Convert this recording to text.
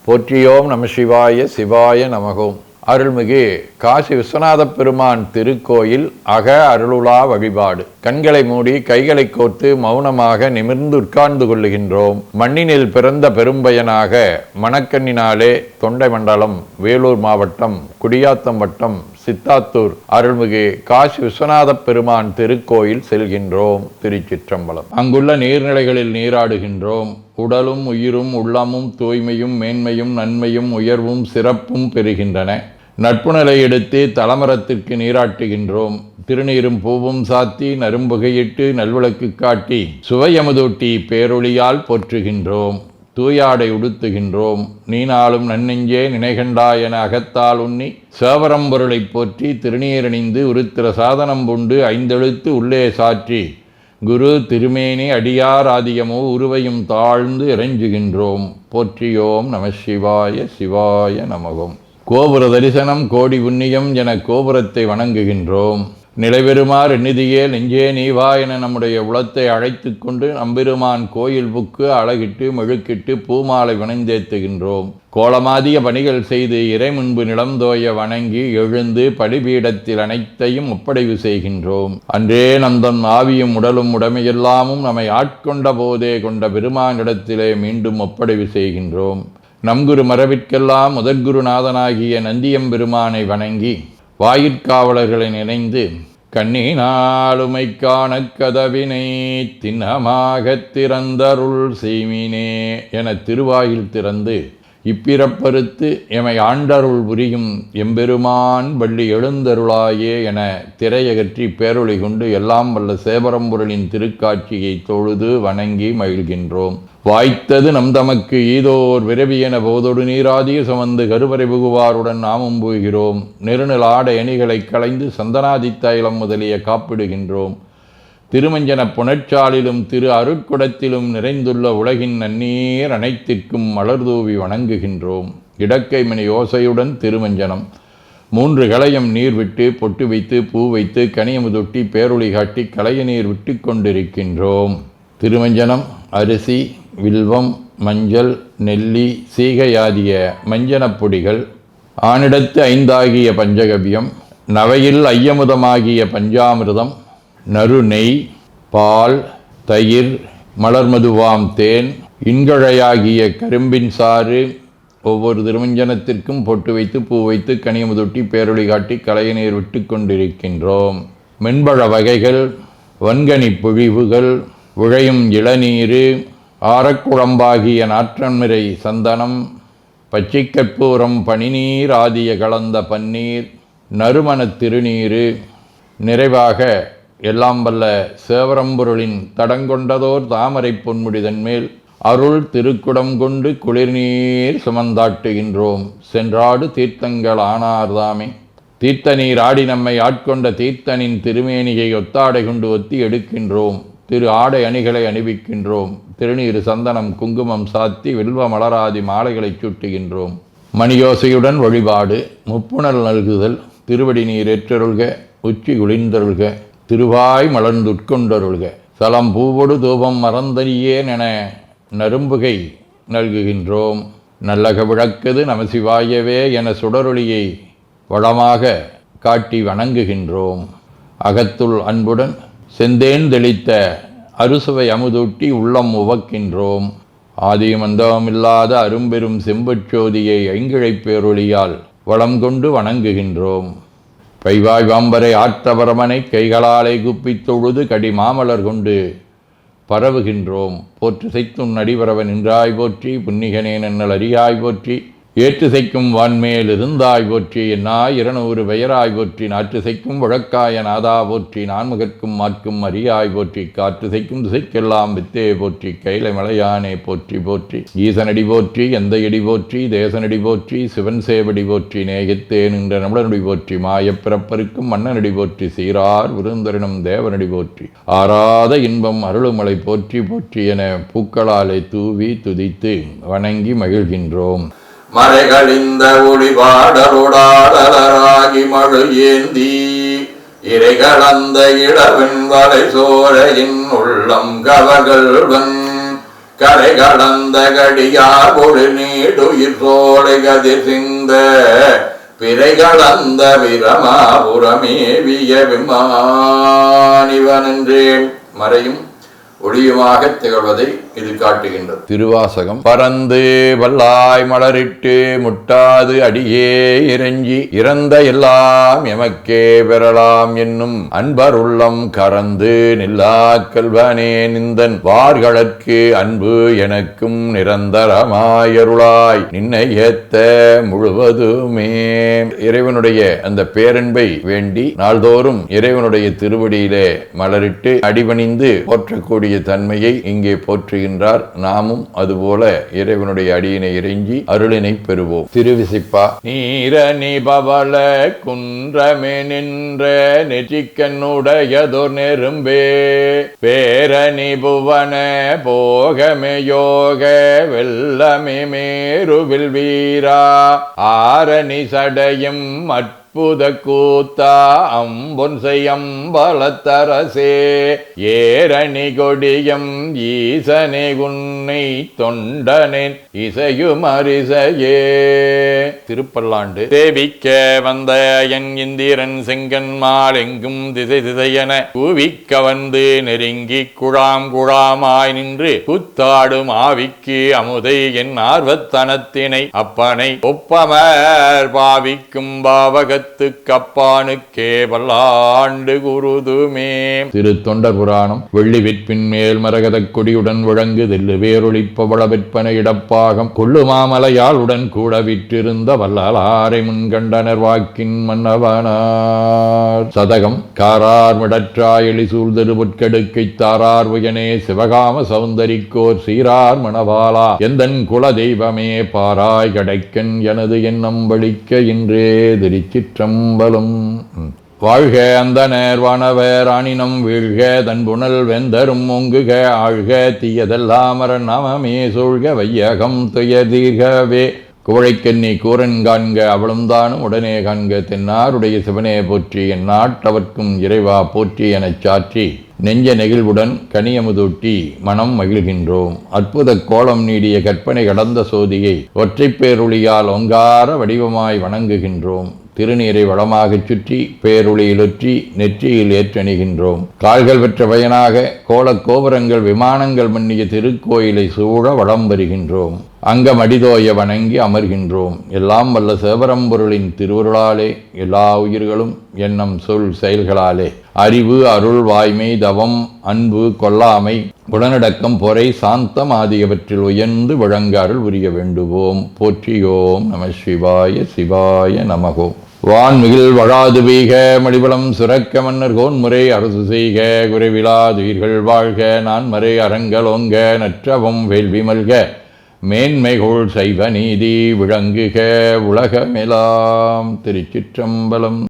போற்றியோம் நம சிவாய சிவாய நமகோம். அருள்மிகு காசி விஸ்வநாத பெருமான் திருக்கோயில் அக அருளுலா வழிபாடு. கண்களை மூடி கைகளை கோர்த்து மௌனமாக நிமிர்ந்து உட்கார்ந்து கொள்ளுகின்றோம். மண்ணினில் பிறந்த பெரும்பயனாக மணக்கண்ணினாலே தொண்டை மண்டலம், வேலூர் மாவட்டம், குடியாத்தம் வட்டம், சித்தாத்தூர் அருள்மிகு காசி விஸ்வநாத பெருமான் திருக்கோயில் செல்கின்றோம். திருச்சிற்றம்பலம். அங்குள்ள நீர்நிலைகளில் நீராடுகின்றோம். உடலும் உயிரும் உள்ளமும் தூய்மையும் மேன்மையும் நன்மையும் உயர்வும் சிறப்பும் பெறுகின்றன. நட்புணலை எடுத்து தலமரத்திற்கு நீராட்டுகின்றோம். திருநீரும் பூவும் சாத்தி நரும்புகையிட்டு நல்விளக்கு காட்டி சுவையமுதூட்டி பேரொளியால் போற்றுகின்றோம். தூயாடை உடுத்துகின்றோம். நீனாலும் நன்னெஞ்சே நினைகண்டாய் என அகத்தால் உண்ணி சேவரம்பொருளை போற்றி திருநீரணிந்து உருத்திர சாதனம் பூண்டு ஐந்தெழுத்து உள்ளே சாற்றி குரு திருமேனி அடியார் ஆதியமோ உருவையும் தாழ்ந்து இறைஞ்சுகின்றோம். போற்றியோம் நம சிவாய சிவாய நமகோம். கோபுர தரிசனம் கோடி புண்ணியம் என கோபுரத்தை வணங்குகின்றோம். நிலைபெறுமாறு எண்ணிதியே நெஞ்சே நீவா என நம்முடைய உளத்தை அழைத்து கொண்டு நம்பெருமான் கோயில் புக்கு அழகிட்டு மெழுக்கிட்டு பூமாலை வணந்தேத்துகின்றோம். கோலமாதிய பணிகள் செய்து இறை முன்பு நிலந்தோய வணங்கி எழுந்து படிபீடத்தில் அனைத்தையும் ஒப்படைவு செய்கின்றோம். அன்றே நந்தன் ஆவியும் உடலும் உடமையெல்லாமும் நம்மை ஆட்கொண்ட போதே கொண்ட பெருமானிடத்திலே மீண்டும் ஒப்படைவு செய்கின்றோம். நம்குரு மரபிற்கெல்லாம் முதற்குருநாதனாகிய நந்தியம்பெருமானை வணங்கி வாயிற்காவலர்களை நினைந்து கண்ணினாலுமை காண கதவினை திண்ணமாகத் திறந்தருள் செய்மினே என திருவாயில் திறந்து இப்பிறப்பறுத்து எமை ஆண்டருள் புரியும் எம்பெருமான் வள்ளி எழுந்தருளாயே என திரையகற்றி பேரொளி கொண்டு எல்லாம் வல்ல சேவரம்பொருளின் திருக்காட்சியை தொழுது வணங்கி மகிழ்கின்றோம். வாய்த்தது நம் தமக்கு ஈதோர் விரவி என போதொடு நீராதிய சுமந்து கருவறை புகுவாருடன் நாமும் போகிறோம். நெருநில் ஆடை அணிகளை களைந்து சந்தனாதித்தைலம் முதலிய காப்பிடுகின்றோம். திருமஞ்சன புனச்சாலிலும் திரு அருட்குடத்திலும் நிறைந்துள்ள உலகின் நன்னீர் அனைத்திற்கும் மலர்தூவி வணங்குகின்றோம். இடக்கை மணி யோசையுடன் திருமஞ்சனம் 3 களையம் நீர் விட்டு பொட்டு வைத்து பூ வைத்து கனியமுதொட்டி பேரொளி காட்டி களைய நீர் விட்டு கொண்டிருக்கின்றோம். திருமஞ்சனம் அரிசி, வில்வம், மஞ்சள், நெல்லி, சீகையாதிய மஞ்சனப் பொடிகள், ஆனிடத்து 5 ஆகிய பஞ்சகவ்யம், நவையில் ஐயமுதமாகிய பஞ்சாமிர்தம், நறு நெய், பால், தயிர், மலர்மதுவாம் தேன், இன்கழையாகிய கரும்பின் சாறு, ஒவ்வொரு திருமஞ்சனத்திற்கும் பொட்டு வைத்து பூ வைத்து கனியமுதொட்டி பேரொளி காட்டி களைய நீர் விட்டு கொண்டிருக்கின்றோம். மென்பழ வகைகள், வன்கனி பொழிவுகள், உழையும் இளநீர், ஆரக்குழம்பாகிய நாற்றன்மிரை சந்தனம், பச்சை கற்பூரம், பனிநீர் ஆதிய கலந்த பன்னீர், நறுமணத் திருநீர், நிறைவாக எல்லாம் வல்ல சேவரம்பொருளின் தடங்கொண்டதோர் தாமரை பொன்முடிதன் மேல் அருள் திருக்குடம் கொண்டு குளிர்நீர் சுமந்தாட்டுகின்றோம். சென்றாடு தீர்த்தங்கள் ஆனார்தாமே. தீர்த்த நீர் ஆடி நம்மை ஆட்கொண்ட தீர்த்தனின் திருமேனியை ஒத்தாடை கொண்டு ஒத்தி எடுக்கின்றோம். திரு ஆடை அணிகளை அணிவிக்கின்றோம். திருநீர் சந்தனம் குங்குமம் சாத்தி வில்வ மலராதி மாலைகளை சூட்டுகின்றோம். மணியோசையுடன் வழிபாடு. முப்புணல் நல்குதல். திருவடி நீர் ஏற்றருள்க, உச்சி குளிர்ந்தருள்க, திருவாய் மலர்ந்துட்கொண்டருள்க, சலம் பூவொடு தூபம் மறந்தறியேன் என நரும்புகை நல்குகின்றோம். நல்லக விளக்குது நமசிவாயவே என சுடரொளியை வளமாக காட்டி வணங்குகின்றோம். அகத்துள் அன்புடன் செந்தேன் தெளித்த அறுசுவை அமுதூட்டி உள்ளம் உவக்கின்றோம். ஆதியும் அந்தமில்லாத அரும்பெரும் செம்புச்சோதியை ஐங்கிழைப் பேரொளியால் வளம் கொண்டு வணங்குகின்றோம். கைவாய் வாம்பரை ஆற்றவரமனை கைகளாலே குப்பித் தொழுது கடி மாமலர் கொண்டு பரவுகின்றோம். போற்று செய்தும் நடிவரவன் நின்றாய் போற்றி, புன்னிகனே நன்னல் அறியாய் போற்றி, ஏற்று செய்க்கும் வான்மேல் இருந்தாய் போற்றி, என்னாய் 200 பெயராய் போற்றி, நாற்று செய்க்கும் வழக்காய நாதா போற்றி, நான்முகற்கும் மாற்கும் அறியாய் போற்றி, காற்று செய்க்கும் திசைக்கெல்லாம் வித்தே போற்றி, கைலை மலையானே போற்றி போற்றி, ஈசனடி போற்றி, எந்தையடி போற்றி, தேசனடி போற்றி, சிவன் சேவடி போற்றி, நேயத்தே நின்ற நம்மளனடி போற்றி, மாயப்பிறப்பருக்கும் மன்னனடி போற்றி, சீரார் விருந்தரினும் தேவனடி போற்றி, ஆராத இன்பம் அருளுமலை போற்றி போற்றி என பூக்களாலே தூவி துதித்து வணங்கி மகிழ்கின்றோம். மறைகளிந்த ஒளிபாடருடாடலராகி மழு ஏந்தி இறைகளந்த இளவன் வலை சோரையின் உள்ளம் கவகள்வன் கரை கடந்த கடியார் பொழு நீடுயிர் சோலை கதிர் சிந்த பிறை கலந்த பிரமாபுரமேவிய விமானிவன் என்றே மறையும் ஒளியுமாக திகழ்வதை இது காட்டுகின்றது. திருவாசகம். பறந்து வல்லாய் மலரிட்டு முட்டாது அடியே இறைஞ்சி இறந்த எல்லாம் எமக்கே பெறலாம் என்னும் அன்பர் உள்ளம் கறந்து நில்லா கல்வனே நிந்தன் வார்களற்கு அன்பு எனக்கும் நிரந்தரமாயருளாய் நின்னை ஏத்த முழுவதுமே. இறைவனுடைய அந்த பேரன்பை வேண்டி நாள்தோறும் இறைவனுடைய திருவடியிலே மலரிட்டு அடிபணிந்து போற்றக்கூடிய தன்மையை இங்கே போற்றுகின்றார். நாமும் அதுபோல இறைவனுடைய அடியினை இறைஞ்சி அருளினை பெறுவோம். திருவிசிப்பா. நீரணி பவள குன்றமே நின்ற நெற்றிக்கண்ணுடையதோர் நெரும்பே பேரணி புவன போகமே யோக வெல்லமே மேருவில் வீரா ஆரணி சடையும் புத கூத்தா அம்பொன் செய்யம்பலத்தரசே ஏரணி கொடியம் ஈசனே உன்னை தொண்டனேன் இசையும் அரிசையே. திருப்பல்லாண்டு. தேவிக்க வந்த என் இந்திரன் செங்கன்மால் எங்கும் திசை திசையென கூவிக்க வந்து நெருங்கி குழாம் குழாமாய் நின்று கூத்தாடும் ஆவிக்கு அமுதை என் ஆர்வத்தனத்தினை அப்பனை ஒப்பமர் பாவிக்கும் பாவகத் கப்பானுக்கே பல்லாண்டு குருதுமே. திரு தொண்டர் புராணம். வெள்ளி விற்பின் மேல் மரகத கொடியுடன் விளங்கு தெல்லு வேரொழிப்பவள விற்பனை இடப்பாகம் கொள்ளுமாமலையால் உடன் கூட விற்றிருந்த வல்லாரை முன்கண்டனர் வாக்கின் மன்னவனார். சதகம். காரார் மிடற்றாய் எளிசூழ் திருபுட்கெடுக்கை தாரார் உயனே சிவகாம சௌந்தரிக்கோர் சீரார் மணவாளா எந்தன் குல தெய்வமே பாராய் கிடைக்கன் எனது எண்ணம் வலிக்க இன்றே திருச்சி ம்பலம். வாழ்க அந்தனர் வானவர் ஆணினம் வீழ்க தன்புணல் வெந்தரும் ஒங்குக ஆழ்க தீயதெல்லாம் நாமமே சூழ்க வையகம் துயர் தீர்கவே. குவழைக்கண்ணி கூரன் காண்க அவளும் தானும் உடனே காண்க தென்னாருடைய சிவனே போற்றி என் நாட்டவர்க்கும் இறைவா போற்றி எனச் சாற்றி நெஞ்ச நெகிழ்வுடன் கனியமுதூட்டி மனம் மகிழ்கின்றோம். அற்புத கோலம் நீடிய கற்பனை கடந்த சோதியை ஒற்றைப் பேருளியால் ஒங்கார வடிவமாய் வணங்குகின்றோம். திருநீரை வளமாகச் சுற்றி பேருளியிலொற்றி நெற்றியில் ஏற்றணிகின்றோம். கால்கள் பெற்ற பயனாக கோலக் கோபுரங்கள் விமானங்கள் மன்னிய திருக்கோயிலை சூழ வளம் வருகின்றோம். அங்கம் அடிதோய வணங்கி அமர்கின்றோம். எல்லாம் வல்ல சிவபரம்பொருளின் திருவருளாலே எல்லா உயிர்களும் எண்ணம் சொல் செயல்களாலே அறிவு அருள் வாய்மை தவம் அன்பு கொல்லாமை உடனடக்கம் பொறை சாந்தம் ஆகியவற்றில் உயர்ந்து விளங்க அருள் புரிய வேண்டுவோம். போற்றியோம் நம சிவாய சிவாய நமகோம். வான்மிகில் வழாது வீக மடிபலம் சுரக்க மன்னர் கோன்முறை அரசு செய்க குறைவிலாதுயிர்கள் வாழ்க நான்மறை அரங்கலோங்க நற்றவம் வேள்வி மல்க மேன்மைகோள் சைவ நீதி விளங்குக உலகமெலாம். திருச்சிற்றம்பலம்.